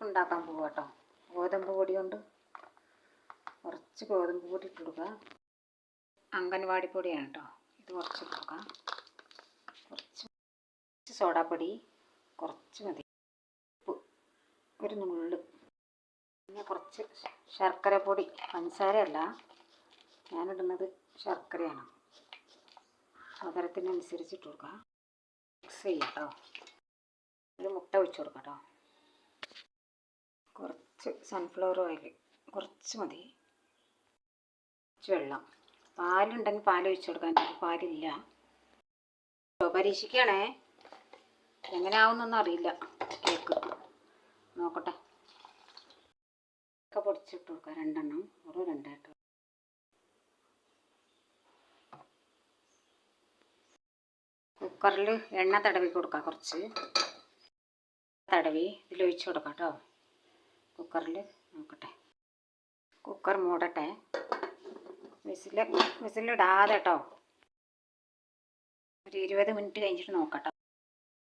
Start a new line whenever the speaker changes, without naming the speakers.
ഉണ്ടാക്കാൻ പോവുക കേട്ടോ. ഗോതമ്പ് പൊടി കൊണ്ട് കുറച്ച് ഗോതമ്പ് പൊടി ഇട്ട് കൊടുക്കുക. അംഗൻവാടി പൊടിയാണ് കേട്ടോ. ഇത് കുറച്ച് ഇട്ട് കൊടുക്കുക. കുറച്ച് സോഡാപ്പൊടി കുറച്ച് മതി. ഉപ്പ് ഒരു നുള്ള്. പിന്നെ കുറച്ച് ശർക്കര പൊടി, പഞ്ചസാരയല്ല ഞാനിടുന്നത്, ശർക്കരയാണ്. മധുരത്തിനനുസരിച്ച് ഇട്ട് കൊടുക്കുക. മിക്സ് ചെയ്യാം കേട്ടോ. ഒരു മുട്ട ഒഴിച്ച് കൊടുക്കാം കേട്ടോ. കുറച്ച് സൺഫ്ലവർ ഓയിൽ കുറച്ച് മതി. കുറച്ച് വെള്ളം. പാലുണ്ടെങ്കിൽ പാൽ ഒഴിച്ച് കൊടുക്കാൻ. പാലില്ല. പരീക്ഷിക്കണേ, എങ്ങനെ ആവുന്നൊന്നും അറിയില്ല. കേക്ക് നോക്കട്ടെ. ഒക്കെ പൊടിച്ചിട്ട് കൊടുക്കുക. 2 എണ്ണം, ഒരു 2 ഇട്ട്. കുക്കറിൽ എണ്ണ തടവി കൊടുക്കുക. കുറച്ച് തടവി ഇതിലൊഴിച്ച് കൊടുക്കാം കേട്ടോ. കുക്കറിൽ നോക്കട്ടെ. കുക്കർ മൂടട്ടെ. വിസിലിടാതെ കേട്ടോ. ഒരു 20 മിനിറ്റ് കഴിഞ്ഞിട്ട് നോക്കട്ടെ.